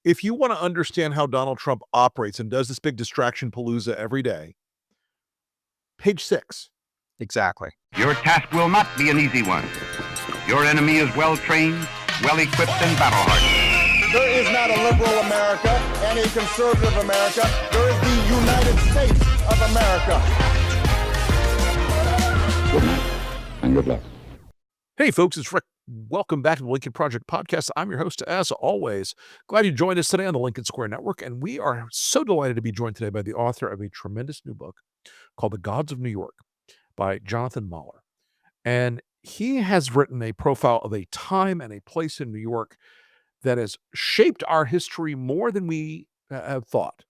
If you want to understand how Donald Trump operates and does this big distraction palooza every day, page 6. Exactly. Your task will not be an easy one. Your enemy is well-trained, well-equipped, and battle-hardened. There is not a liberal America and a conservative America. There is the United States of America. Good night and good luck. Hey, folks, it's Rick. Welcome back to the Lincoln Project Podcast. I'm your host, as always. Glad you joined us today on the Lincoln Square Network, and we are so delighted to be joined today by the author of a tremendous new book called The Gods of New York by Jonathan Mahler. And he has written a profile of a time and a place in New York that has shaped our history more than we have thought.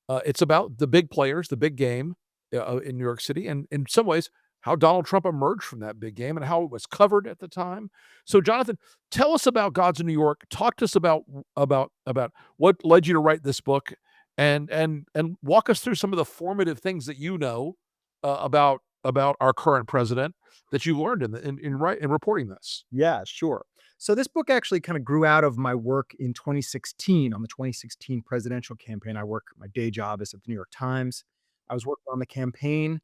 It's about the big players, the big game in New York City, and in some ways, how Donald Trump emerged from that big game and how it was covered at the time. So, Jonathan, tell us about Gods of New York. Talk to us about what led you to write this book, and walk us through some of the formative things that you know about our current president that you learned in reporting this. Yeah, sure. So this book actually kind of grew out of my work in 2016 on the 2016 presidential campaign. My day job is at the New York Times. I was working on the campaign.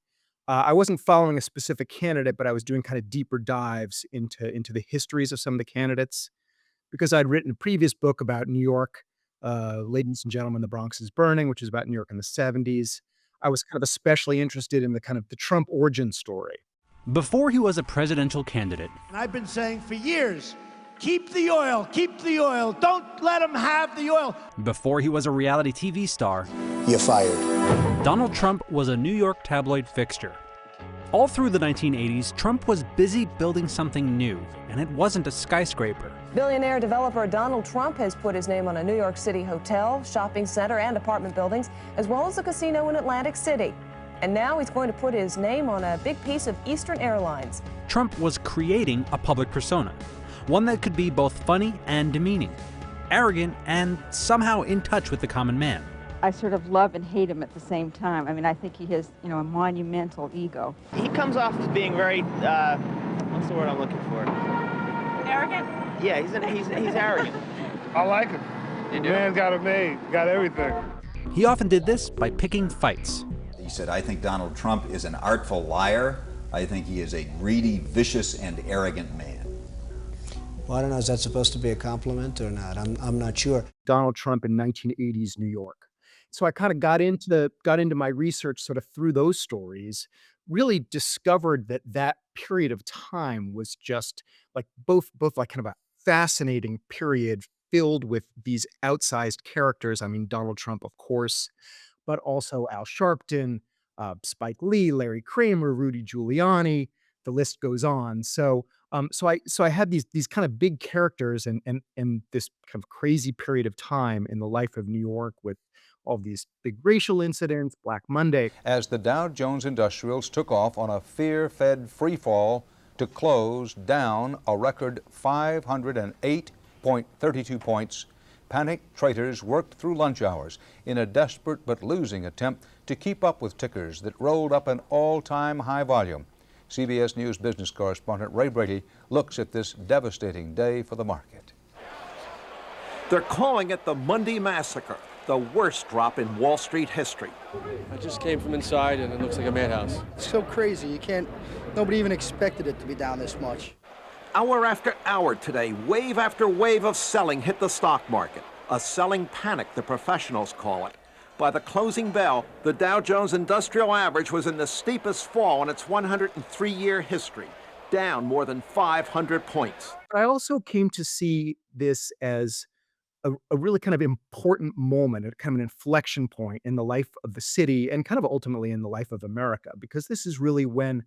I wasn't following a specific candidate, but I was doing kind of deeper dives into the histories of some of the candidates because I'd written a previous book about New York, Ladies and Gentlemen, the Bronx is Burning, which is about New York in the 70s. I was kind of especially interested in the Trump origin story. Before he was a presidential candidate, and I've been saying for years, keep the oil, don't let them have the oil. Before he was a reality TV star, You're fired. Donald Trump was a New York tabloid fixture. All through the 1980s, Trump was busy building something new, and it wasn't a skyscraper. Billionaire developer Donald Trump has put his name on a New York City hotel, shopping center, and apartment buildings, as well as a casino in Atlantic City. And now he's going to put his name on a big piece of Eastern Airlines. Trump was creating a public persona, one that could be both funny and demeaning, arrogant and somehow in touch with the common man. I sort of love and hate him at the same time. I mean, I think he has, a monumental ego. He comes off as being very, what's the word I'm looking for? Arrogant? Yeah, he's arrogant. I like him. You do? Man's got it made, got everything. He often did this by picking fights. He said, I think Donald Trump is an artful liar. I think he is a greedy, vicious, and arrogant man. Well, I don't know, is that supposed to be a compliment or not? I'm not sure. Donald Trump in 1980s New York. So I kind of got into my research sort of through those stories, really discovered that period of time was just like both like kind of a fascinating period filled with these outsized characters. I mean, Donald Trump, of course, but also Al Sharpton, Spike Lee, Larry Kramer, Rudy Giuliani, the list goes on. So I had these kind of big characters and this kind of crazy period of time in the life of New York with all these big racial incidents, Black Monday. As the Dow Jones Industrials took off on a fear-fed freefall to close down a record 508.32 points, panicked traders worked through lunch hours in a desperate but losing attempt to keep up with tickers that rolled up an all-time high volume. CBS News business correspondent Ray Brady looks at this devastating day for the market. They're calling it the Monday Massacre, the worst drop in Wall Street history. I just came from inside and it looks like a madhouse. It's so crazy. Nobody even expected it to be down this much. Hour after hour today, wave after wave of selling hit the stock market. A selling panic, the professionals call it. By the closing bell, the Dow Jones Industrial Average was in the steepest fall in its 103-year history, down more than 500 points. I also came to see this as a really kind of important moment, a kind of an inflection point in the life of the city and kind of ultimately in the life of America, because this is really when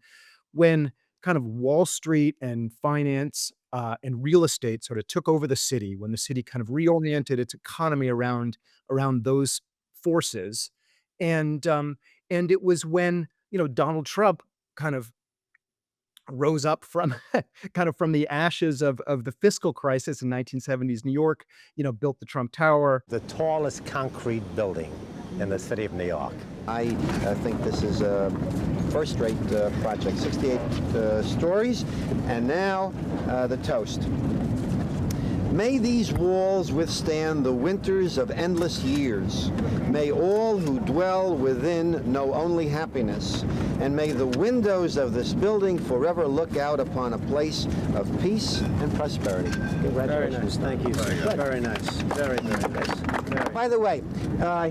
kind of Wall Street and finance and real estate sort of took over the city, when the city kind of reoriented its economy around those forces. And it was when, Donald Trump kind of rose up from from the ashes of the fiscal crisis in 1970s New York, built the Trump Tower. The tallest concrete building in the city of New York. I think this is a first-rate project, 68 stories, and now the toast. May these walls withstand the winters of endless years. May all who dwell within know only happiness. And may the windows of this building forever look out upon a place of peace and prosperity. Congratulations. Very nice. Thank you. Very nice. Very nice. By the way,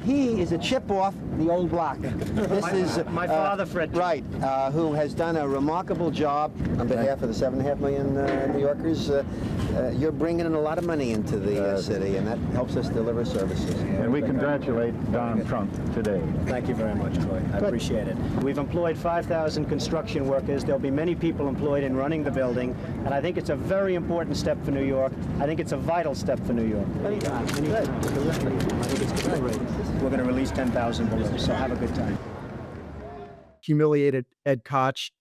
he is a chip off the old block. This is my father, Fred. Right, who has done a remarkable job on behalf of the 7.5 million New Yorkers. You're bringing in a lot of money into the city, and that helps us deliver services. And we congratulate Donald Trump today. Thank you very much, Troy. I appreciate it. We've employed 5,000 construction workers. There'll be many people employed in running the building, and I think it's a very important step for New York. I think it's a vital step for New York. Anytime. I think it's great. We're going to release 10,000 balloons, so have a good time. Humiliated Ed Koch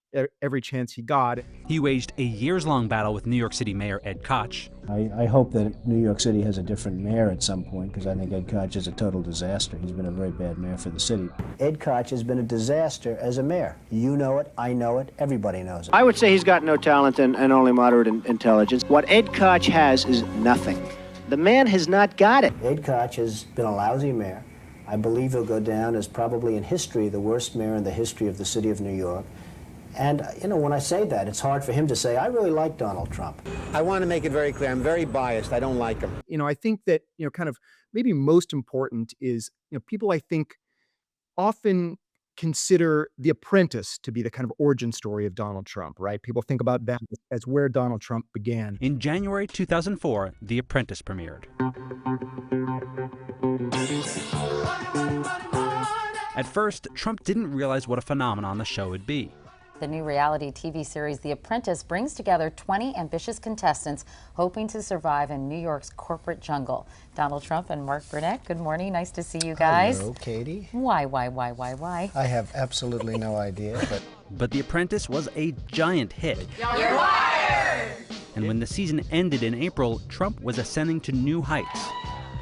every chance he got. He waged a years-long battle with New York City Mayor Ed Koch. I hope that New York City has a different mayor at some point, because I think Ed Koch is a total disaster. He's been a very bad mayor for the city. Ed Koch has been a disaster as a mayor. You know it, I know it, everybody knows it. I would say he's got no talent and only moderate intelligence. What Ed Koch has is nothing. The man has not got it. Ed Koch has been a lousy mayor. I believe he'll go down as probably in history the worst mayor in the history of the city of New York. And, you know, when I say that, it's hard for him to say, I really like Donald Trump. I want to make it very clear, I'm very biased. I don't like him. You know, I think that, you know, kind of maybe most important is, you know, people I think often consider The Apprentice to be the kind of origin story of Donald Trump, right? People think about that as where Donald Trump began. In January 2004, The Apprentice premiered. At first, Trump didn't realize what a phenomenon the show would be. The new reality TV series The Apprentice brings together 20 ambitious contestants hoping to survive in New York's corporate jungle. Donald Trump and Mark Burnett, good morning. Nice to see you guys. Hello, Katie. Why? I have absolutely no idea. But The Apprentice was a giant hit. You're fired! And when the season ended in April, Trump was ascending to new heights.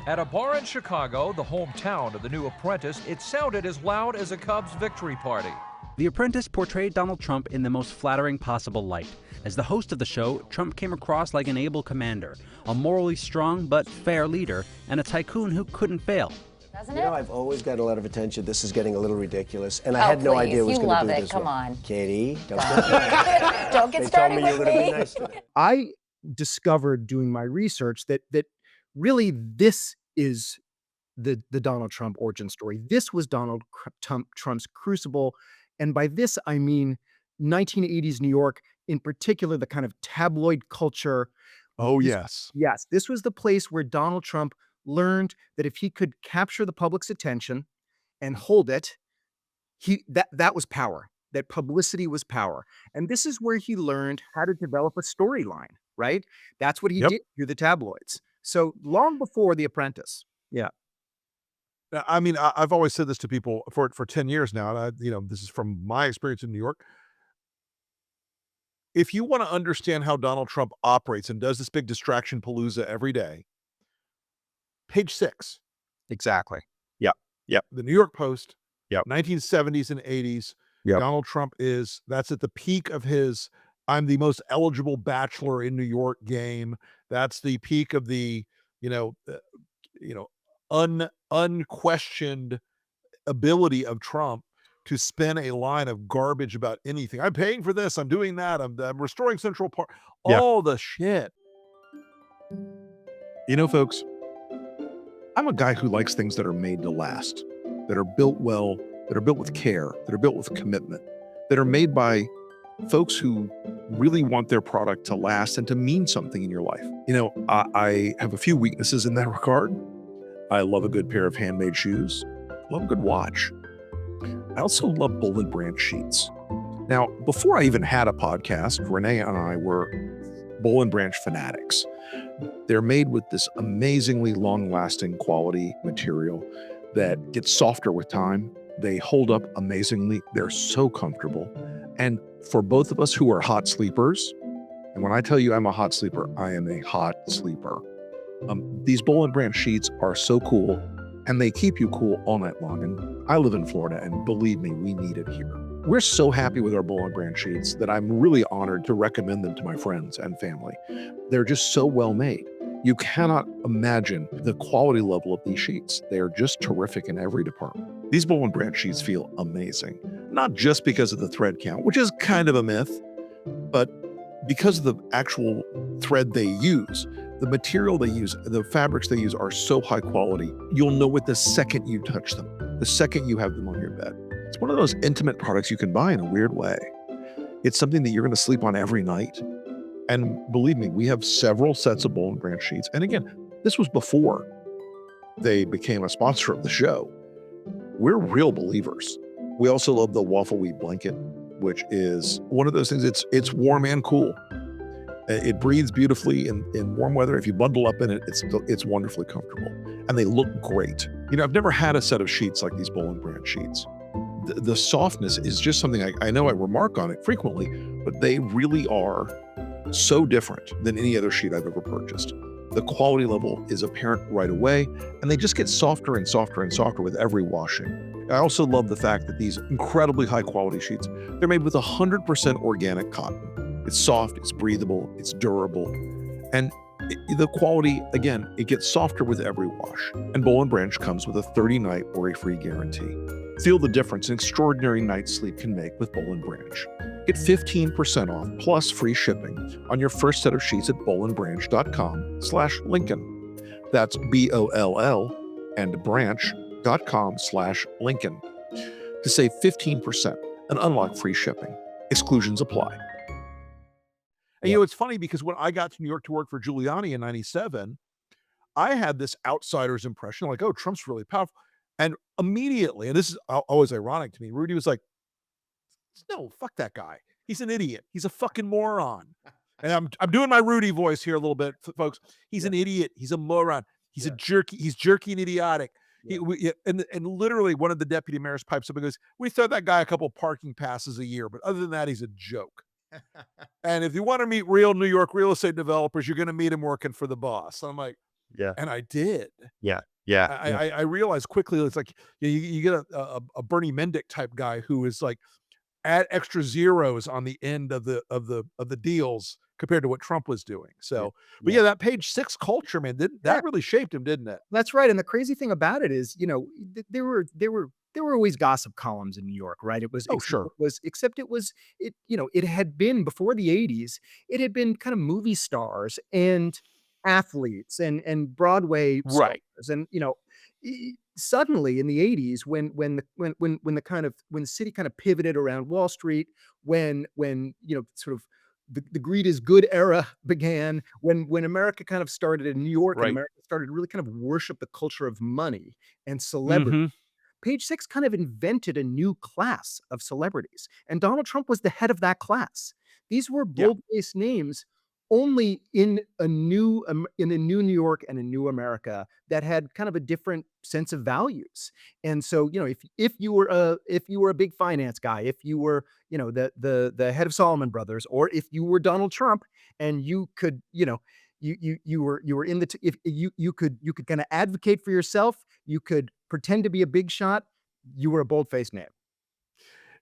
At a bar in Chicago, the hometown of the new Apprentice, it sounded as loud as a Cubs victory party. The Apprentice portrayed Donald Trump in the most flattering possible light. As the host of the show, Trump came across like an able commander, a morally strong but fair leader, and a tycoon who couldn't fail. Doesn't You it? know, I've always got a lot of attention. This is getting a little ridiculous, and I Oh, had no please. idea it was You going to love do it. this. Come well. on. Katie, don't Don't get They started told me you with were going to me. be nice to me. I discovered doing my research that really this is the Donald Trump origin story. This was Donald Trump's crucible. And by this, I mean 1980s New York, in particular, the kind of tabloid culture. Oh, yes. Yes. This was the place where Donald Trump learned that if he could capture the public's attention and hold it, that was power, that publicity was power. And this is where he learned how to develop a storyline, right? That's what he did through the tabloids. So long before The Apprentice. Yeah. I mean, I've always said this to people for 10 years now, and you know, this is from my experience in New York. If you want to understand how Donald Trump operates and does this big distraction palooza every day, page 6. Exactly. Yep. The New York Post, Yep. 1970s and 80s. Yep. Donald Trump that's at the peak of his I'm the most eligible bachelor in New York game. That's the peak of the, unquestioned ability of Trump to spin a line of garbage about anything. I'm paying for this. I'm doing that. I'm restoring Central Park. Yeah. All the shit. You know, folks, I'm a guy who likes things that are made to last, that are built well, that are built with care, that are built with commitment, that are made by folks who really want their product to last and to mean something in your life. You know, I have a few weaknesses in that regard. I love a good pair of handmade shoes. I love a good watch. I also love Boll and Branch sheets. Now, before I even had a podcast, Renee and I were Boll and Branch fanatics. They're made with this amazingly long-lasting quality material that gets softer with time. They hold up amazingly. They're so comfortable. And for both of us who are hot sleepers, and when I tell you I'm a hot sleeper, I am a hot sleeper. These Boll and Branch sheets are so cool, and they keep you cool all night long. And I live in Florida, and believe me, we need it here. We're so happy with our Boll and Branch sheets that I'm really honored to recommend them to my friends and family. They're just so well made. You cannot imagine the quality level of these sheets. They are just terrific in every department. These Boll and Branch sheets feel amazing, not just because of the thread count, which is kind of a myth, but because of the actual thread they use. The material they use, the fabrics they use are so high quality. You'll know it the second you touch them, the second you have them on your bed. It's one of those intimate products you can buy in a weird way. It's something that you're going to sleep on every night. And believe me, we have several sets of Boll and Branch sheets. And again, this was before they became a sponsor of the show. We're real believers. We also love the waffle weave blanket, which is one of those things. It's warm and cool. It breathes beautifully in warm weather. If you bundle up in it, it's wonderfully comfortable, and they look great. You know, I've never had a set of sheets like these Boll and Branch sheets. The softness is just something I know I remark on it frequently, but they really are so different than any other sheet I've ever purchased. The quality level is apparent right away, and they just get softer and softer and softer with every washing. I also love the fact that these incredibly high quality sheets, they're made with 100% organic cotton. It's soft, it's breathable, it's durable, and the quality, again, it gets softer with every wash. And Boll and Branch comes with a 30-night worry-free guarantee. Feel the difference an extraordinary night's sleep can make with Boll and Branch. Get 15% off plus free shipping on your first set of sheets at bollandbranch.com/Lincoln. That's BOLL and branch.com/Lincoln to save 15% and unlock free shipping. Exclusions apply. And you know, it's funny because when I got to New York to work for Giuliani in 97, I had this outsider's impression like, oh, Trump's really powerful. And immediately, and this is always ironic to me, Rudy was like, no, fuck that guy. He's an idiot. He's a fucking moron. And I'm doing my Rudy voice here a little bit, folks. He's an idiot. He's a moron. He's a jerky. He's jerky and idiotic. And literally one of the deputy mayors pipes up and goes, we throw that guy a couple parking passes a year, but other than that, he's a joke. And if you want to meet real New York real estate developers, you're going to meet him working for the boss. And I'm like, Yeah. and I did. Yeah. I realized quickly, it's like you get a Bernie Mendick type guy who is like add extra zeros on the end of the deals compared to what Trump was doing. So, but yeah, that page 6 culture, man, that really shaped him, didn't it? That's right. And the crazy thing about it is, you know, there were always gossip columns in New York, right? It was, except it was, you know, it had been before the 80s, it had been kind of movie stars and athletes and Broadway stars. And, you know, suddenly in the 80s, when the city kind of pivoted around Wall Street, when you know, sort of the greed is good era began, when America kind of started in New York, and America started to really kind of worship the culture of money and celebrity. Page 6 kind of invented a new class of celebrities, and Donald Trump was the head of that class. These were bold-faced names only in a new New York and a new America that had kind of a different sense of values. And so, you know, if you were a big finance guy, if you were, you know, the head of Salomon Brothers, or if you were Donald Trump and you could, you know, you were in the if you could kind of advocate for yourself, you could pretend to be a big shot, you were a bold-faced name.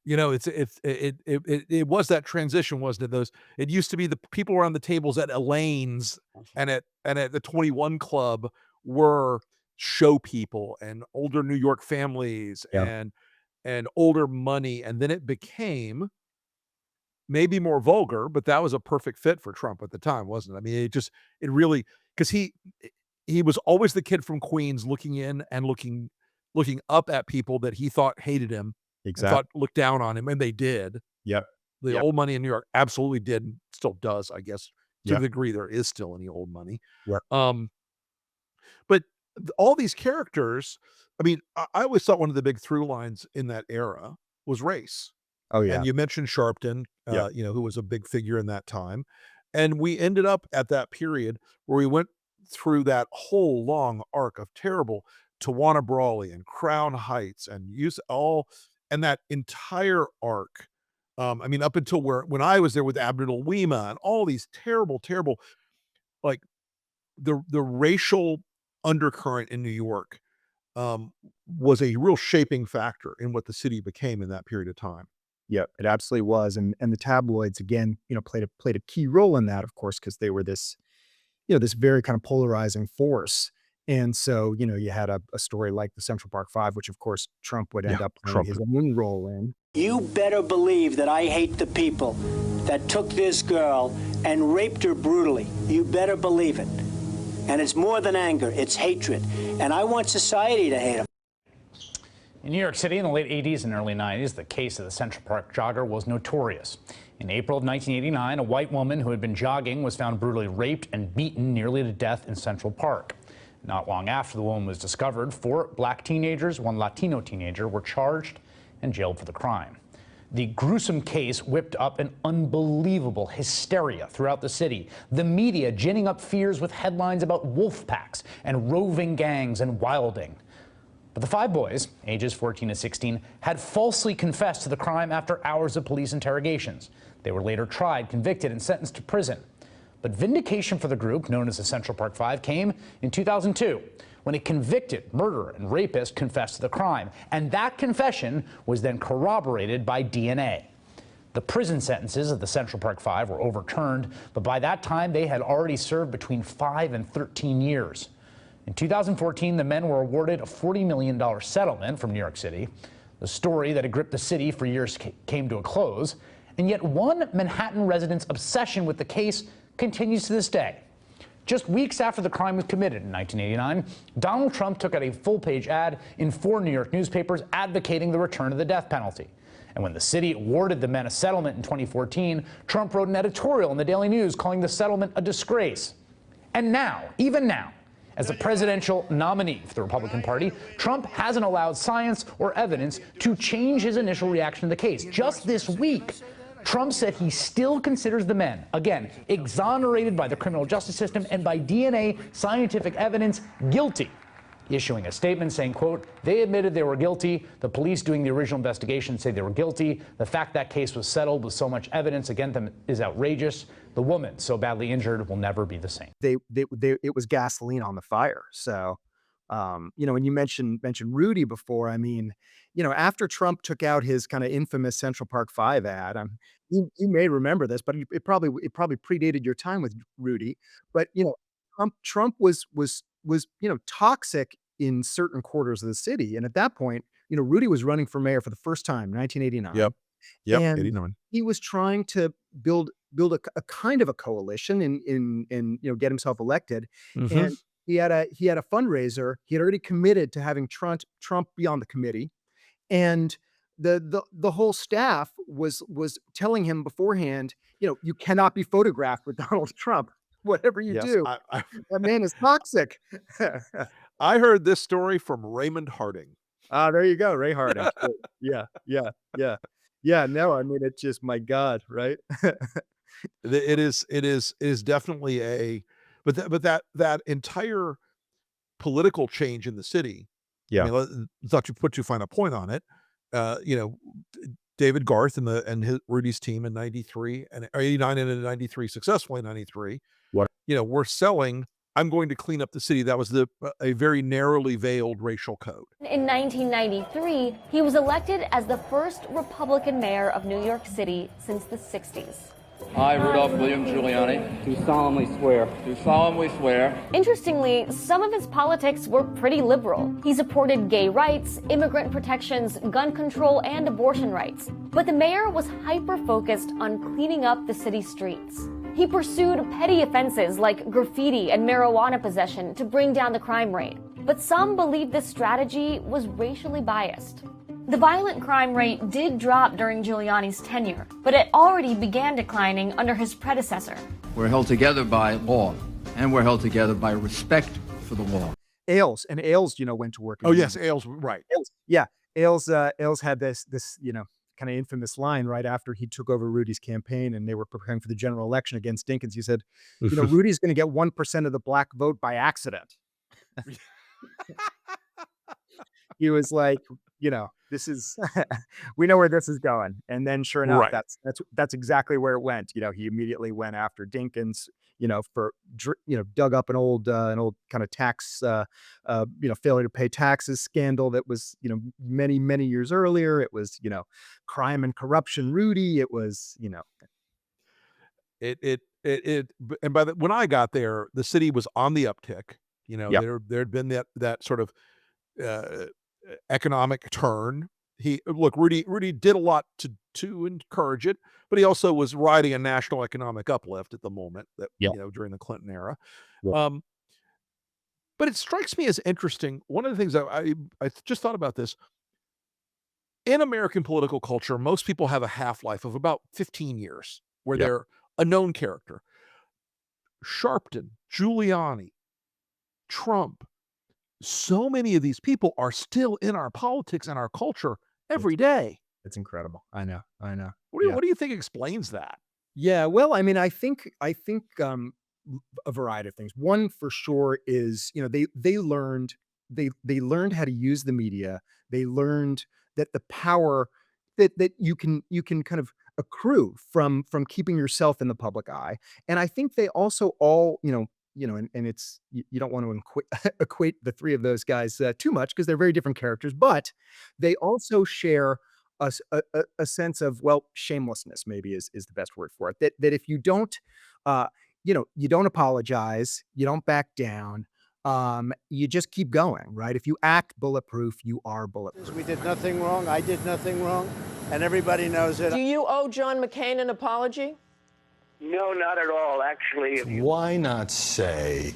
You know, it was that transition, wasn't it? It used to be the people around the tables at Elaine's and at the 21 Club were show people and older New York families and older money, and then it became maybe more vulgar, but that was a perfect fit for Trump at the time, wasn't it? I mean, it really, because he was always the kid from Queens looking in and looking up at people that he thought hated him. Thought looked down on him, and they did. The old money in New York absolutely did, and still does, I guess, to the degree there is still any old money. But all these characters, I mean, I always thought one of the big through lines in that era was race. And you mentioned Sharpton, you know, who was a big figure in that time. And we ended up at that period where we went through that whole long arc of terrible Tawana Brawley and Crown Heights and that entire arc. I mean, up until when I was there with Abdul Wima and all these terrible, like the racial undercurrent in New York was a real shaping factor in what the city became in that period of time. Yeah, it absolutely was. And the tabloids, again, you know, played a key role in that, of course, because they were this this very kind of polarizing force. And so, you had a story like the Central Park Five, which of course Trump would end Yeah, up playing Trump. his own role in. You better believe that I hate the people that took this girl and raped her brutally. You better believe it. And it's more than anger, it's hatred. And I want society to hate them. In New York City in the late 80s and early 90s, the case of the Central Park jogger was notorious. In April of 1989, a white woman who had been jogging was found brutally raped and beaten nearly to death in Central Park. Not long after the woman was discovered, 4 black teenagers, 1 Latino teenager were charged and jailed for the crime. The gruesome case whipped up an unbelievable hysteria throughout the city, the media ginning up fears with headlines about wolf packs and roving gangs and wilding. But the 5 boys, ages 14 to 16, had falsely confessed to the crime after hours of police interrogations. They were later tried, convicted, and sentenced to prison. But vindication for the group, known as the Central Park Five, came in 2002, when a convicted murderer and rapist confessed to the crime. And that confession was then corroborated by DNA. The prison sentences of the Central Park Five were overturned, but by that time they had already served between 5 and 13 years. In 2014, the men were awarded a $40 million settlement from New York City. The story that had gripped the city for years came to a close, and yet one Manhattan resident's obsession with the case continues to this day. Just weeks after the crime was committed in 1989, Donald Trump took out a full-page ad in 4 New York newspapers advocating the return of the death penalty. And when the city awarded the men a settlement in 2014, Trump wrote an editorial in the Daily News calling the settlement a disgrace. And now, even now, as the presidential nominee for the Republican Party, Trump hasn't allowed science or evidence to change his initial reaction to the case. Just this week, Trump said he still considers the men, again, exonerated by the criminal justice system and by DNA scientific evidence, guilty, issuing a statement saying, quote, they admitted they were guilty. The police doing the original investigation say they were guilty. The fact that case was settled with so much evidence against them is outrageous. The woman, so badly injured, will never be the same. It was gasoline on the fire. So, when you mentioned Rudy before, I mean, after Trump took out his kind of infamous Central Park Five ad, you may remember this, but it probably predated your time with Rudy. But Trump was toxic in certain quarters of the city, and at that point, Rudy was running for mayor for the first time, 1989. Yep, And 89. he was trying to build a kind of a coalition and get himself elected. Mhm. And he had a fundraiser. He had already committed to having Trump be on the committee, and the whole staff was telling him beforehand, you cannot be photographed with Donald Trump. Whatever you Yes, do, that man is toxic. I heard this story from Raymond Harding. Ah, there you go, Ray Harding. Yeah, yeah, yeah. Yeah, no, I mean, it's just, my God, right? It is definitely that entire political change in the city. Yeah. I mean, thought you put too fine a point on it. You know, David Garth and his Rudy's team in 93 and or 89 and in 93, successfully in 93. What? We're selling, I'm going to clean up the city. That was a very narrowly veiled racial code. In 1993, he was elected as the first Republican mayor of New York City since the 60s. I, Rudolph William Giuliani, Do solemnly swear. do solemnly swear Interestingly, some of his politics were pretty liberal. He supported gay rights, immigrant protections, gun control, and abortion rights. But the mayor was hyper-focused on cleaning up the city streets. He pursued petty offenses like graffiti and marijuana possession to bring down the crime rate. But some believe this strategy was racially biased. The violent crime rate did drop during Giuliani's tenure, but it already began declining under his predecessor. We're held together by law, and we're held together by respect for the law. Ailes went to work. Oh yes, Ailes, right. Ailes had this kind of infamous line right after he took over Rudy's campaign and they were preparing for the general election against Dinkins. He said, Rudy's going to get 1% of the black vote by accident. He was like, this is, we know where this is going. And then sure enough, Right. that's exactly where it went. He immediately went after Dinkins, for, dug up an old kind of tax, failure to pay taxes scandal that was, many, many years earlier. It was, crime and corruption, Rudy. It was, And when I got there, the city was on the uptick. You know, Yep. there'd been that sort of uh, economic turn. Rudy did a lot to encourage it, but he also was riding a national economic uplift at the moment that Yep. during the Clinton era. Yep. But it strikes me as interesting. One of the things I just thought about this in American political culture, most people have a half-life of about 15 years where Yep. they're a known character. Sharpton, Giuliani, Trump, so many of these people are still in our politics and our culture every day. It's incredible. I know. What do you think explains that? Yeah, well, I mean, I think a variety of things. One for sure is, they learned they learned how to use the media. They learned that the power that you can kind of accrue from keeping yourself in the public eye. And I think they also all, and it's you don't want to equate the three of those guys too much because they're very different characters, but they also share a sense of, well, shamelessness maybe is the best word for it. That if you don't, you don't apologize, you don't back down, you just keep going, right? If you act bulletproof, you are bulletproof. We did nothing wrong. I did nothing wrong, and everybody knows it. Do you owe John McCain an apology? No, not at all, actually. Why not say,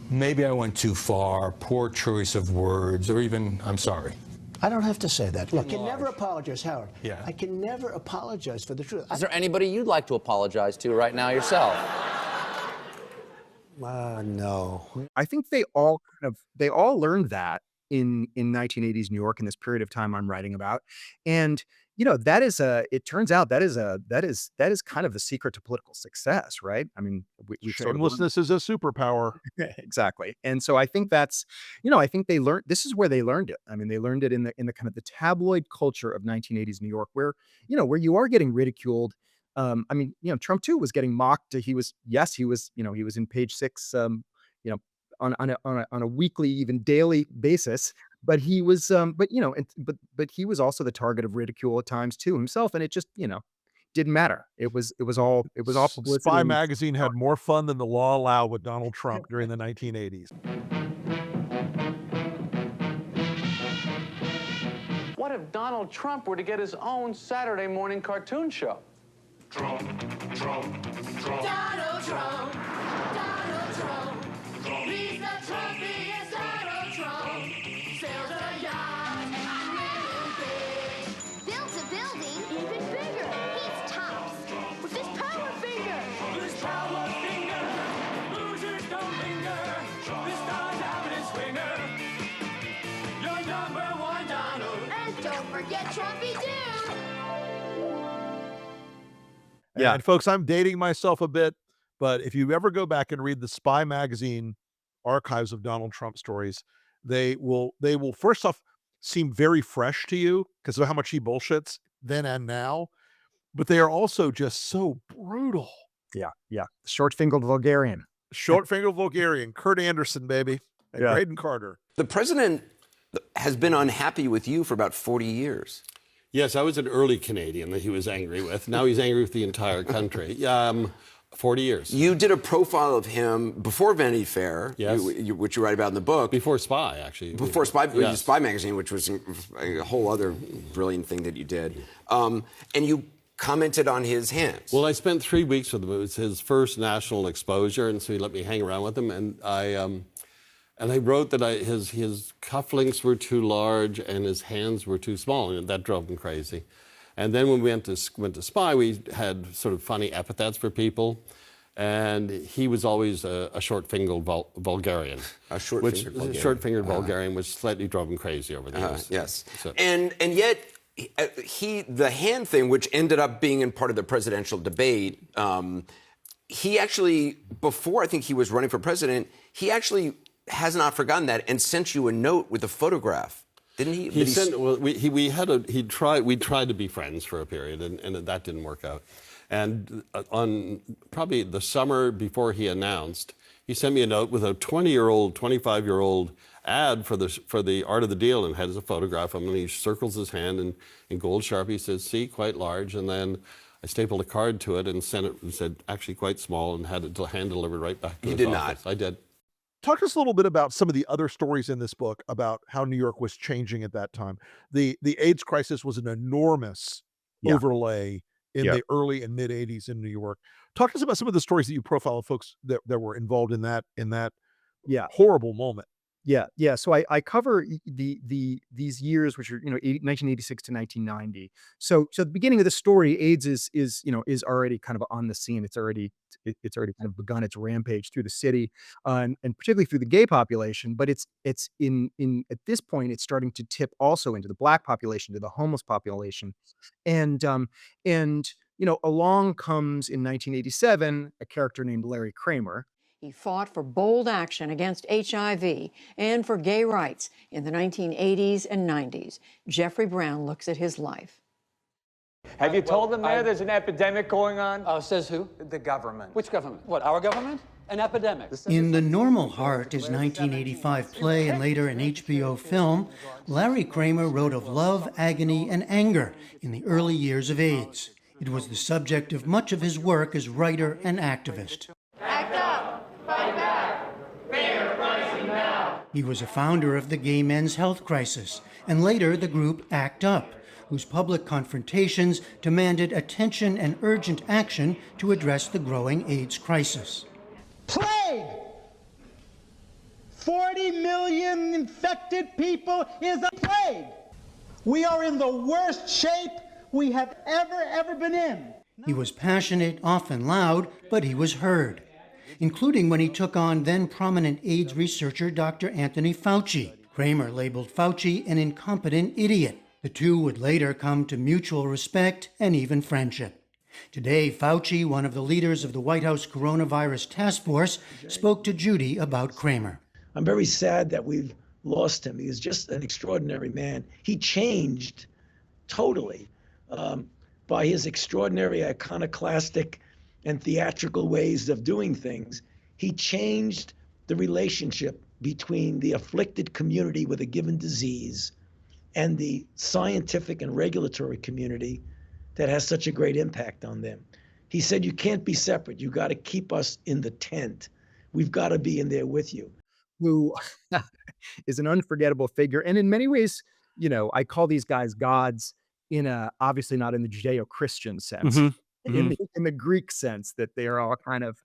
maybe I went too far, poor choice of words, or even, I'm sorry? I don't have to say that. Look, I can never apologize, Howard. Yeah. I can never apologize for the truth. Is there anybody you'd like to apologize to right now yourself? No. I think they all learned that in 1980s New York in this period of time I'm writing about. And it turns out that is kind of the secret to political success, right? I mean, we Shamelessness is a superpower. Exactly. And so I think that's, I think this is where they learned it. I mean, they learned it in the kind of the tabloid culture of 1980s New York where you are getting ridiculed. I mean, Trump too was getting mocked. He was in Page Six, on a weekly, even daily basis. But he was, but he was also the target of ridicule at times too himself, and it just, didn't matter. It was all publicity. Spy magazine had more fun than the law allowed with Donald Trump during the 1980s. What if Donald Trump were to get his own Saturday morning cartoon show? Trump. Donald Trump. Donald Trump. He's the Trumpiest Donald Trump. Sails a yacht, really big. Builds a building even bigger. He's tops with his power finger. His power finger. Losers don't linger. This star's out his swinger. You're number one, Donald. And don't forget Trumpy too. Yeah. And folks, I'm dating myself a bit, but if you ever go back and read the Spy magazine archives of Donald Trump stories, they will first off seem very fresh to you because of how much he bullshits then and now, but they are also just so brutal. Yeah. Short-fingered vulgarian. Short-fingered vulgarian. Kurt Anderson, baby. And Yeah. Graydon Carter. The president has been unhappy with you for about 40 years. Yes, I was an early Canadian that he was angry with. Now he's angry with the entire country. 40 years. You did a profile of him before Vanity Fair, Yes. which you write about in the book. Before Spy, actually. Before Spy, Yes. Spy magazine, which was a whole other brilliant thing that you did. And you commented on his hands. Well, I spent 3 weeks with him. It was his first national exposure, and so he let me hang around with him. And I wrote that his cufflinks were too large and his hands were too small, and that drove him crazy. And then when we went to Spy, we had sort of funny epithets for people. And he was always a short-fingered vulgarian. A short-fingered vulgarian. Short-fingered vulgarian, which slightly drove him crazy over the years. Yes. So. And yet, the hand thing, which ended up being in part of the presidential debate, he actually, before I think he was running for president, he actually has not forgotten that and sent you a note with a photograph, didn't he? We tried to be friends for a period, and that didn't work out. And on probably the summer before he announced, he sent me a note with a 20-year-old, 25-year-old ad for the Art of the Deal, and has a photograph of him, and he circles his hand in gold Sharpie, says, "See, quite large," and then I stapled a card to it and sent it and said, actually quite small, and had it hand delivered right back to You his did office. not. I did. Talk to us a little bit about some of the other stories in this book about how New York was changing at that time. The AIDS crisis was an enormous Yeah. overlay in Yeah. the early and mid 80s in New York. Talk to us about some of the stories that you profile of folks that were involved in that Yeah. horrible moment. Yeah, yeah. So I cover these years, which are 1986 to 1990. So the beginning of the story, AIDS is already kind of on the scene. It's already kind of begun its rampage through the city, and particularly through the gay population. But it's in at this point it's starting to tip also into the black population, to the homeless population, and along comes in 1987 a character named Larry Kramer. He fought for bold action against HIV and for gay rights in the 1980s and 90s. Jeffrey Brown looks at his life. Have you told the mayor there's an epidemic going on? Says who? The government. Which government? What, our government? An epidemic. In The Normal Heart, his 1985 play and later an HBO film, Larry Kramer wrote of love, agony, and anger in the early years of AIDS. It was the subject of much of his work as writer and activist. Act up! Fight back! Fair pricing now! He was a founder of the Gay Men's Health Crisis, and later the group ACT UP, whose public confrontations demanded attention and urgent action to address the growing AIDS crisis. Plague! 40 million infected people is a plague! We are in the worst shape we have ever been in. He was passionate, often loud, but he was heard, including when he took on then prominent AIDS researcher Dr. Anthony Fauci. Kramer labeled Fauci an incompetent idiot. The two would later come to mutual respect and even friendship. Today, Fauci, one of the leaders of the White House Coronavirus Task Force, spoke to Judy about Kramer. I'm very sad that we've lost him. He is just an extraordinary man. He changed totally by his extraordinary iconoclastic and theatrical ways of doing things. He changed the relationship between the afflicted community with a given disease and the scientific and regulatory community that has such a great impact on them. He said, you can't be separate. You got to keep us in the tent. We've got to be in there with you. Who is an unforgettable figure. And in many ways, I call these guys gods obviously not in the Judeo-Christian sense, in the Greek sense, that they are all kind of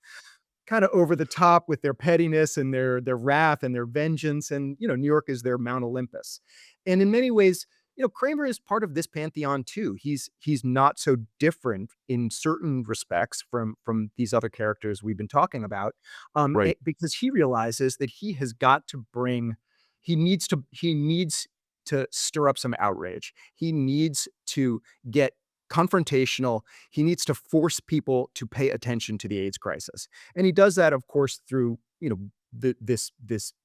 over the top with their pettiness and their wrath and their vengeance. And, New York is their Mount Olympus. And in many ways, Kramer is part of this pantheon too. He's not so different in certain respects from these other characters we've been talking about, Right. because he realizes that he has got to he needs to stir up some outrage. He needs to get confrontational. He needs to force people to pay attention to the AIDS crisis. And he does that, of course, through, this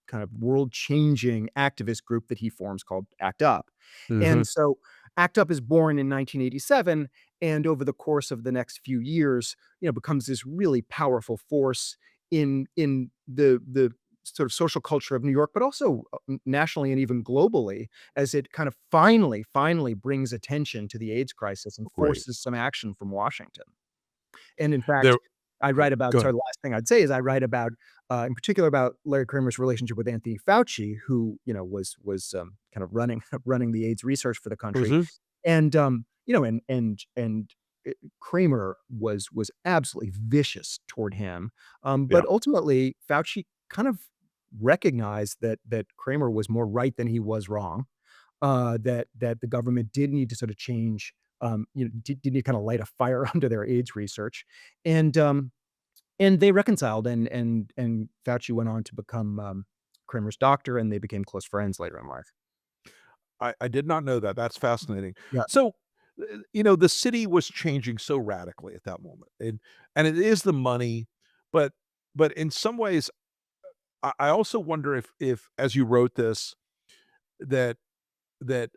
kind of world-changing activist group that he forms called ACT UP. And so ACT UP is born in 1987, and over the course of the next few years, becomes this really powerful force in the sort of social culture of New York, but also nationally and even globally, as it kind of finally brings attention to the AIDS crisis and Right. forces some action from Washington. And in fact, There I write about, Go sorry, ahead. the last thing I'd say is I write about, in particular about Larry Kramer's relationship with Anthony Fauci, who, was kind of running the AIDS research for the country. Mhm. And, Kramer was absolutely vicious toward him. But Yeah. ultimately, Fauci kind of recognized that Kramer was more right than he was wrong, that the government did need to sort of change, did need to kind of light a fire under their AIDS research. And they reconciled, and Fauci went on to become Kramer's doctor, and they became close friends later in life. I did not know that. That's fascinating. Yeah. So, the city was changing so radically at that moment, and it is the money, but in some ways, I also wonder if as you wrote this, that that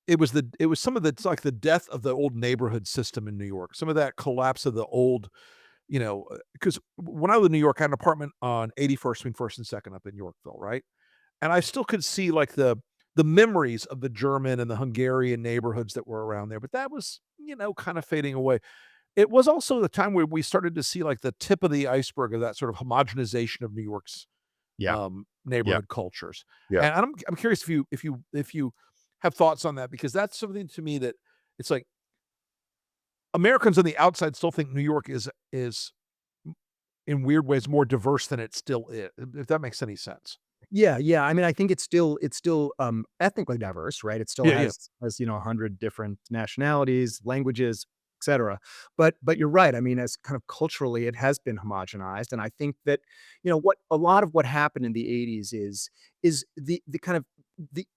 it was some of the it's like the death of the old neighborhood system in New York, some of that collapse of the old, because when I lived in New York, I had an apartment on 81st between 1st and 2nd up in Yorkville, right? And I still could see like the the memories of the German and the Hungarian neighborhoods that were around there, but that was, kind of fading away. It was also the time where we started to see, like, the tip of the iceberg of that sort of homogenization of New York's, Yeah. Yeah. neighborhood cultures. Yeah. And I'm curious if you have thoughts on that, because that's something to me that it's like Americans on the outside still think New York is in weird ways more diverse than it still is, if that makes any sense. Yeah, yeah. I mean, I think it's still ethnically diverse, right? It still Yeah, yeah. has 100 different nationalities, languages, etc. But you're right. I mean, as kind of culturally, it has been homogenized, and I think that what a lot of what happened in the 80s is the kind of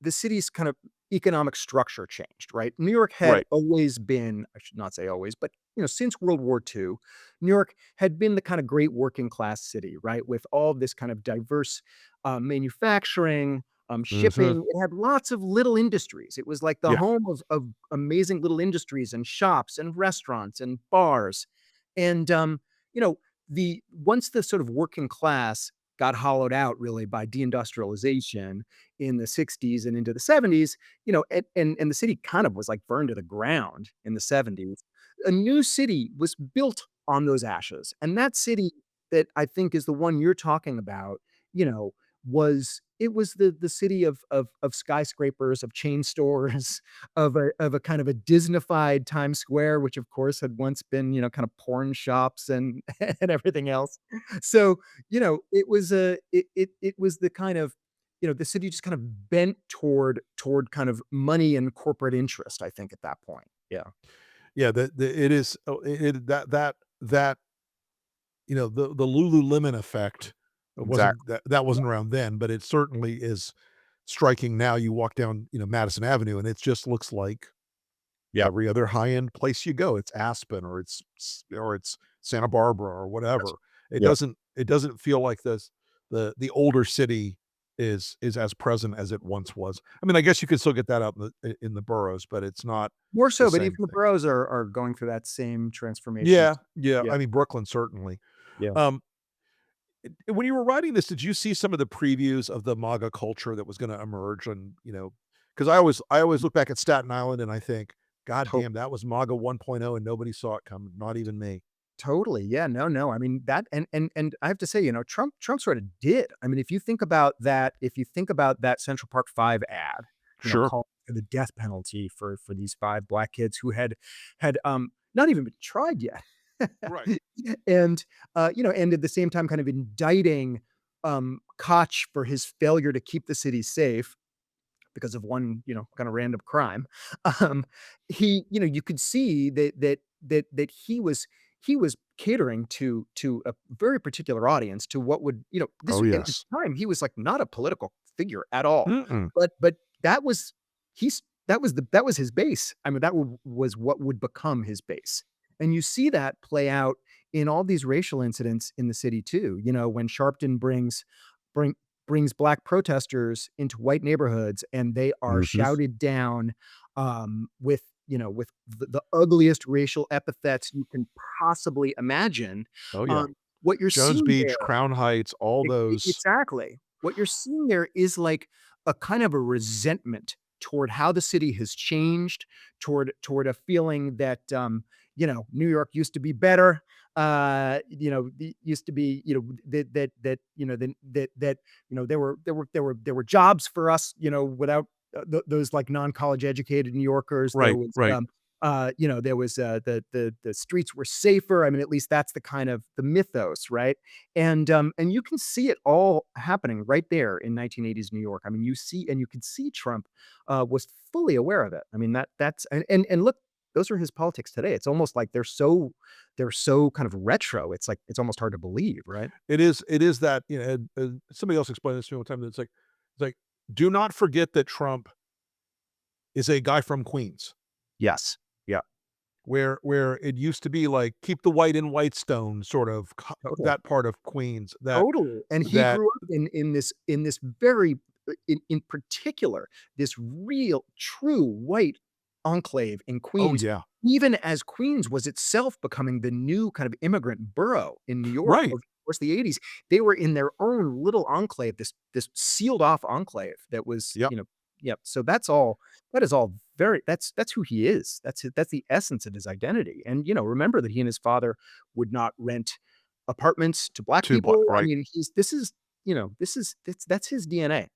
the city's kind of economic structure changed, right? New York had Right. always been, I should not say always, but since World War II, New York had been the kind of great working class city, right? With all this kind of diverse manufacturing, Mhm. shipping. It had lots of little industries. It was like the Yeah. home of amazing little industries and shops and restaurants and bars. And you know, the once the sort of working class got hollowed out really by deindustrialization in the 60s and into the 70s, and the city kind of was like burned to the ground in the 70s. A new city was built on those ashes. And that city that I think is the one you're talking about, you know, was the city of skyscrapers, of chain stores, of a kind of a Disneyfied Times Square, which of course had once been, kind of porn shops and and everything else. So, it was the kind of, the city just kind of bent toward kind of money and corporate interest, I think, at that point. Yeah. Yeah, the it is that the Lululemon effect wasn't Exactly. that wasn't around then, but it certainly is striking now. You walk down, Madison Avenue, and it just looks like Yeah. every other high-end place you go. It's Aspen, or it's Santa Barbara, or Yes. whatever. Yeah. It doesn't feel like the older city is as present as it once was. I mean, I guess you could still get that out in the boroughs, but it's not More the so, but even same the thing. boroughs are going through that same transformation. Yeah, yeah. Yeah. I mean, Brooklyn certainly. Yeah. Um, when you were writing this, did you see some of the previews of the MAGA culture that was gonna emerge? And, because I always look back at Staten Island and I think, "God To damn, that was MAGA 1.0 and nobody saw it coming, not even me." Totally. Yeah. No, no. I mean, that and I have to say, Trump sort of did. I mean, if you think about that Central Park 5 ad, Sure. calling for the death penalty for these 5 black kids who had not even been tried yet. Right. And and at the same time kind of indicting Koch for his failure to keep the city safe because of one, kind of random crime. Um, you could see that he was catering to a very particular audience, to what would, this Oh, at the yes. time he was like not a political figure at all. Mm-mm. But that was that was his base. I mean, was what would become his base. And you see that play out in all these racial incidents in the city too. When Sharpton bring brings black protesters into white neighborhoods, and they are Mhm. shouted down with the ugliest racial epithets you can possibly imagine. Oh, yeah. What you're Jones seeing Beach, there Crown Heights, all those. exactly. What you're seeing there is like a kind of a resentment toward how the city has changed, toward a feeling that New York used to be better. Used to be, that there were jobs for us, without those like non-college educated New Yorkers. There Right, was right. there was the streets were safer. I mean, at least that's the kind of the mythos, right? And you can see it all happening right there in 1980s New York. I mean, you can see Trump was fully aware of it. I mean, that's and look, those are his politics today. It's almost like they're so kind of retro. It's like it's almost hard to believe, right? It is that, somebody else explained this to me one time, that it's like, do not forget that Trump is a guy from Queens, Yes. Yeah. where it used to be like, keep the white in Whitestone, sort of Totally. that part of Queens, Totally. And he that grew up in this very in particular, this real true white enclave in oh, Queens, yeah. even as Queens was itself becoming the new kind of immigrant borough in New York Right. over the course of the 80s. They were in their own little enclave, this sealed off enclave that was, Yep. Yep. So that is all very that's who he is. That's the essence of his identity. And, remember that he and his father would not rent apartments to black Too black, people. I right? mean, that's his DNA.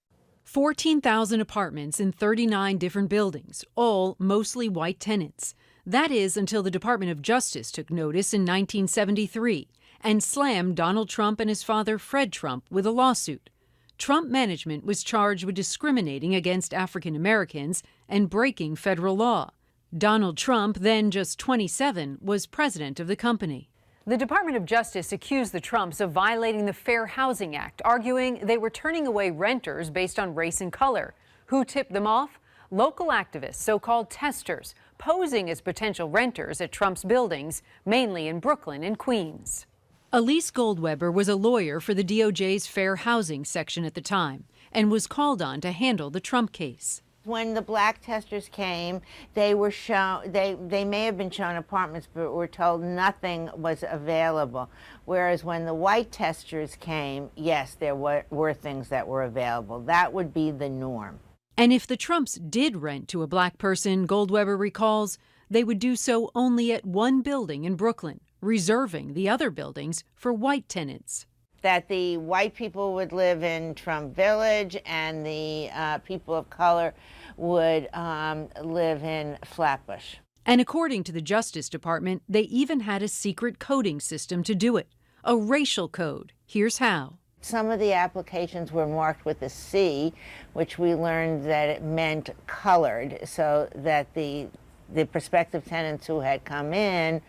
14,000 apartments in 39 different buildings, all mostly white tenants. That is until the Department of Justice took notice in 1973 and slammed Donald Trump and his father Fred Trump with a lawsuit. Trump management was charged with discriminating against African Americans and breaking federal law. Donald Trump, then just 27, was president of the company. The Department of Justice accused the Trumps of violating the Fair Housing Act, arguing they were turning away renters based on race and color. Who tipped them off? Local activists, so-called testers, posing as potential renters at Trump's buildings, mainly in Brooklyn and Queens. Elise Goldweber was a lawyer for the DOJ's Fair Housing section at the time and was called on to handle the Trump case. When the black testers came, they were shown, they may have been shown apartments, but were told nothing was available. Whereas when the white testers came, yes, there were things that were available. That would be the norm. And if the Trumps did rent to a black person, Goldweber recalls, they would do so only at one building in Brooklyn, reserving the other buildings for white tenants. That the white people would live in Trump Village and the people of color would live in Flatbush. And according to the Justice Department, they even had a secret coding system to do it, a racial code. Here's how. Some of the applications were marked with a C, which we learned that it meant colored, so that the prospective tenants who had come in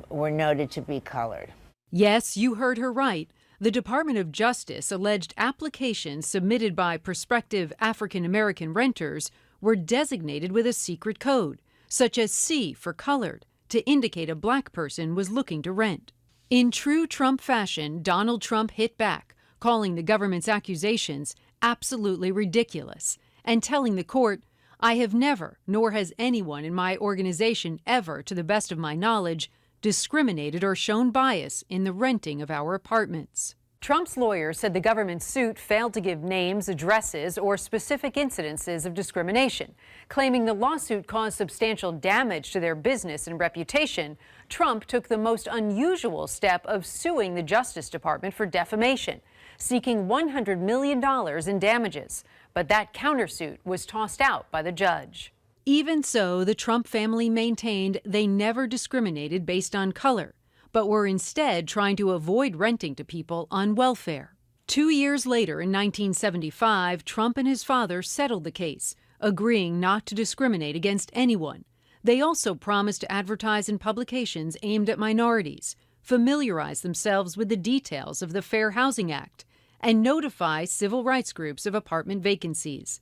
were noted to be colored. Yes, you heard her right. The Department of Justice alleged applications submitted by prospective African American renters were designated with a secret code, such as C for colored, to indicate a black person was looking to rent. In true Trump fashion, Donald Trump hit back, calling the government's accusations absolutely ridiculous and telling the court, "I have never, nor has anyone in my organization ever, to the best of my knowledge, discriminated or shown bias in the renting of our apartments." Trump's lawyers said the government's suit failed to give names, addresses, or specific incidences of discrimination. Claiming the lawsuit caused substantial damage to their business and reputation, Trump took the most unusual step of suing the Justice Department for defamation, seeking $100 million in damages. But that countersuit was tossed out by the judge. Even so, the Trump family maintained they never discriminated based on color, but were instead trying to avoid renting to people on welfare. 2 years later, in 1975, Trump and his father settled the case, agreeing not to discriminate against anyone. They also promised to advertise in publications aimed at minorities, familiarize themselves with the details of the Fair Housing Act, and notify civil rights groups of apartment vacancies.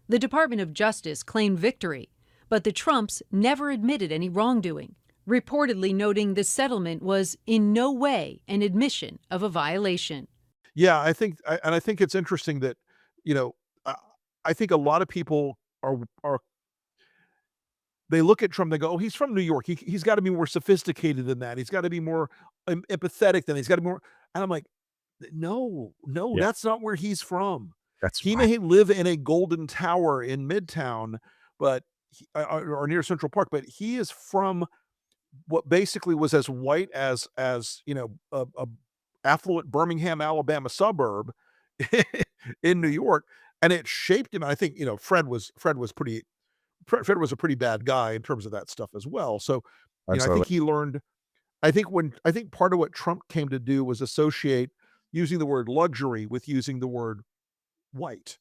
The Department of Justice claimed victory, but the Trumps never admitted any wrongdoing, reportedly noting the settlement was in no way an admission of a violation. Yeah, I think it's interesting that, you know, I, I think a lot of people are they look at Trump, they go, "Oh, he's from New York. He's got to be more sophisticated than that. He's got to be more empathetic than he's got to be more." And I'm like, no, no, Yeah. that's not where he's from. That's He right. may live in a golden tower in Midtown, but or near Central Park, but he is from what basically was as white as a affluent Birmingham, Alabama suburb in New York, and it shaped him. I think Fred was a pretty bad guy in terms of that stuff as well. So, I think Absolutely. he learned. I think part of what Trump came to do was associate using the word luxury with using the word white.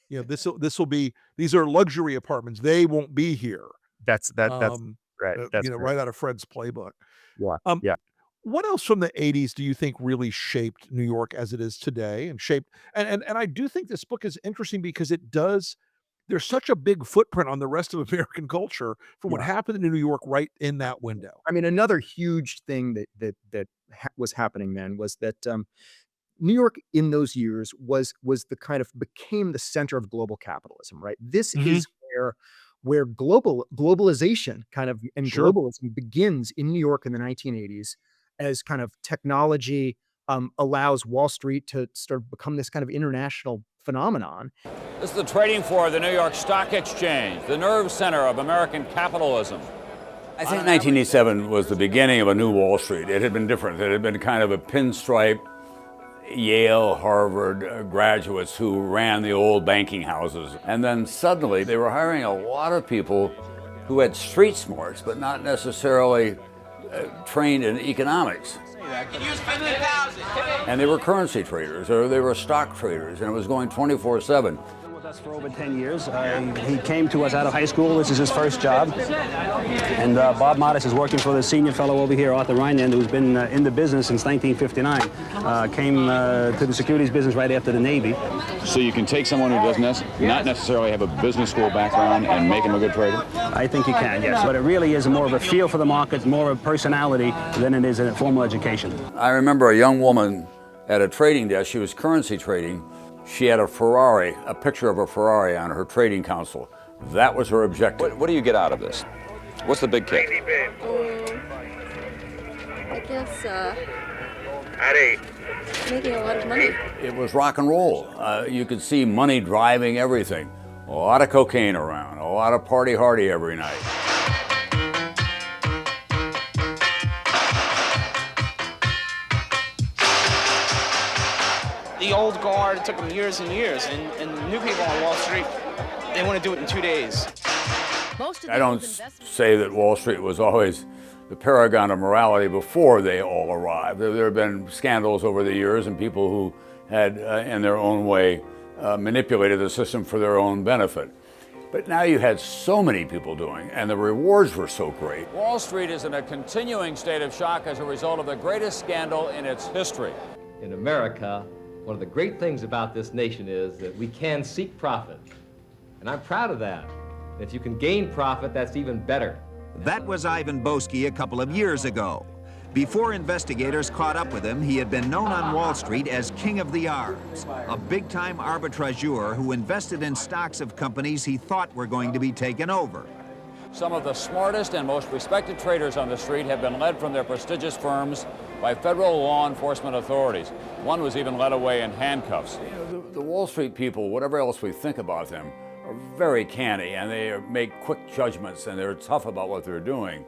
This will be these are luxury apartments. They won't be here. That's Um, right. That's great. right out of Fred's playbook. Yeah. Um, Yeah. what else from the '80s do you think really shaped New York as it is today and shaped and I do think this book is interesting because there's such a big footprint on the rest of American culture from what Yeah. happened in New York right in that window. I mean, another huge thing that was happening then was that New York in those years was the kind of became the center of global capitalism, right? This Mhm. is where globalization kind of and Sure. globalism begins in New York in the 1980s as kind of technology, allows Wall Street to start become this kind of international phenomenon. This is the trading floor of the New York Stock Exchange, the nerve center of American capitalism. I think 1987 was the beginning of a new Wall Street. It had been different. It had been kind of a pinstripe Yale, Harvard graduates who ran the old banking houses. And then suddenly they were hiring a lot of people who had street smarts, but not necessarily trained in economics. And they were currency traders, or they were stock traders, and it was going 24/7. For over 10 years. He came to us out of high school. This is his first job. And Bob Modis is working for the senior fellow over here, Arthur Reinand, who's been in the business since 1959. Came to the securities business right after the Navy. So you can take someone who doesn't not necessarily have a business school background and make him a good trader? I think you can, yes. But it really is more of a feel for the market, more of personality than it is a formal education. I remember a young woman at a trading desk. She was currency trading. She had a Ferrari, a picture of a Ferrari on her trading console. That was her objective. What do you get out of this? What's the big kick? I guess making a lot of money. It was rock and roll. You could see money driving everything. A lot of cocaine around, a lot of party hardy every night. The old guard, it took them years and years, and new people on Wall Street, they want to do it in 2 days. I don't say that Wall Street was always the paragon of morality before they all arrived. There have been scandals over the years and people who had, in their own way, manipulated the system for their own benefit. But now you had so many people doing, and the rewards were so great. Wall Street is in a continuing state of shock as a result of the greatest scandal in its history. In America, one of the great things about this nation is that we can seek profit. And I'm proud of that. If you can gain profit, that's even better. That was Ivan Boesky a couple of years ago. Before investigators caught up with him, he had been known on Wall Street as King of the Arbs, a big-time arbitrageur who invested in stocks of companies he thought were going to be taken over. Some of the smartest and most respected traders on the street have been led from their prestigious firms by federal law enforcement authorities. One was even led away in handcuffs. You know, the Wall Street people, whatever else we think about them, are very canny, and they make quick judgments, and they're tough about what they're doing.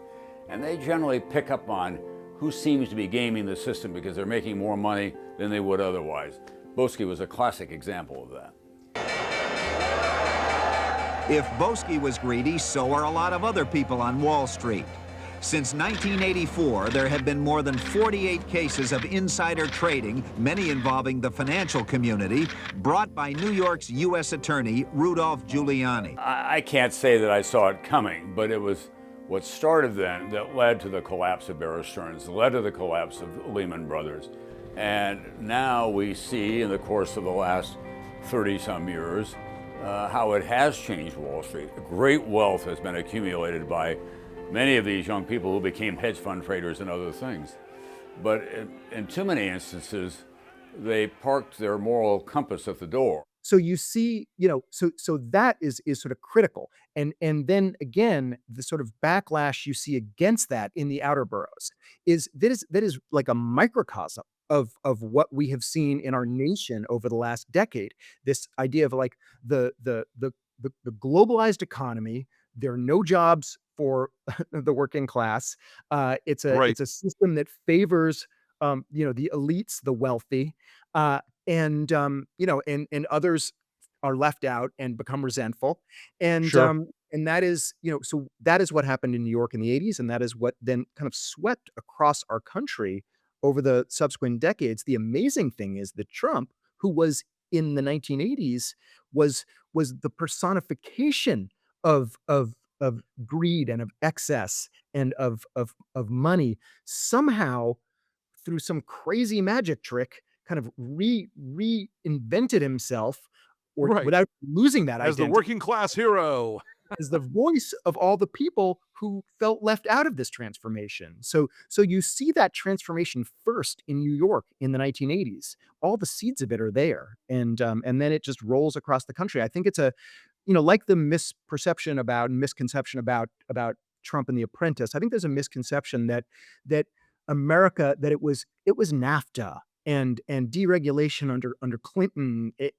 And they generally pick up on who seems to be gaming the system because they're making more money than they would otherwise. Boesky was a classic example of that. If Boesky was greedy, so are a lot of other people on Wall Street. Since 1984, there have been more than 48 cases of insider trading, many involving the financial community, brought by New York's U.S. Attorney Rudolph Giuliani. I can't say that I saw it coming, but it was what started then that led to the collapse of Bear Stearns, led to the collapse of Lehman Brothers. And now we see in the course of the last 30-some years how it has changed Wall Street. Great wealth has been accumulated by many of these young people who became hedge fund traders and other things. But in too many instances, they parked their moral compass at the door. So you see, so that is sort of critical. And then again, the sort of backlash you see against that in the outer boroughs is like a microcosm of what we have seen in our nation over the last decade. This idea of like the globalized economy. There are no jobs for the working class. It's a system that favors the elites, the wealthy, and others are left out and become resentful. And Sure. and that is, so that is what happened in New York in the 80s, and that is what then kind of swept across our country over the subsequent decades. The amazing thing is that Trump, who was in the 1980s, was the personification of greed and of excess and of money, somehow through some crazy magic trick kind of reinvented himself, or Right. without losing that As the identity, working class hero. as the voice of all the people who felt left out of this transformation. So you see that transformation first in New York in the 1980s. All the seeds of it are there, and then it just rolls across the country. I think it's like the misconception about Trump and the Apprentice. I think there's a misconception that America, that it was NAFTA and deregulation under Clinton, et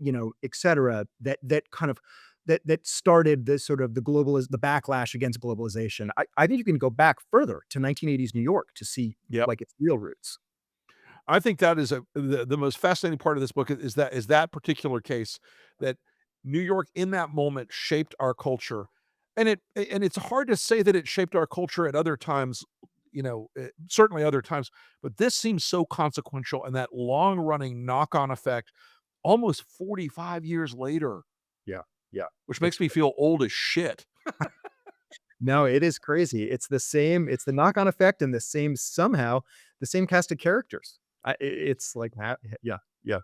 cetera, that kind of that started the sort of the backlash against globalization. I think you can go back further to 1980s New York to see like its real roots. I think that is the most fascinating part of this book is that particular case that New York in that moment shaped our culture. And it's hard to say that it shaped our culture at other times, certainly other times, but this seems so consequential and that long-running knock-on effect almost 45 years later. Yeah. Yeah. Which makes me feel old as shit. No, it is crazy. It's the knock-on effect and the same cast of characters. It's like that. Yeah. Yeah.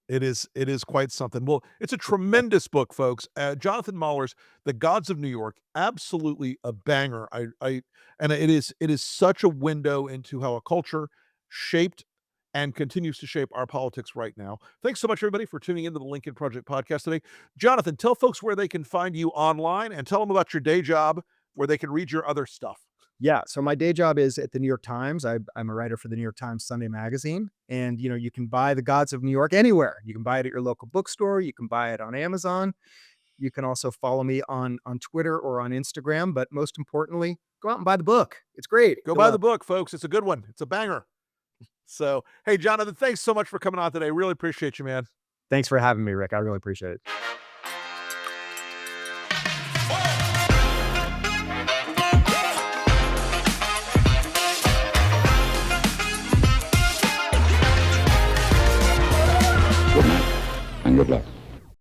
It is quite something. Well, it's a tremendous book, folks. Jonathan Mahler's The Gods of New York, absolutely a banger. And it is such a window into how a culture shaped and continues to shape our politics right now. Thanks so much, everybody, for tuning into the Lincoln Project podcast today. Jonathan, tell folks where they can find you online and tell them about your day job where they can read your other stuff. Yeah. So my day job is at the New York Times. I'm a writer for the New York Times Sunday magazine. And, you can buy The Gods of New York anywhere. You can buy it at your local bookstore. You can buy it on Amazon. You can also follow me on Twitter or on Instagram. But most importantly, go out and buy the book. It's great. Go buy the book, folks. It's a good one. It's a banger. So, hey, Jonathan, thanks so much for coming on today. Really appreciate you, man. Thanks for having me, Rick. I really appreciate it. Good night and good luck.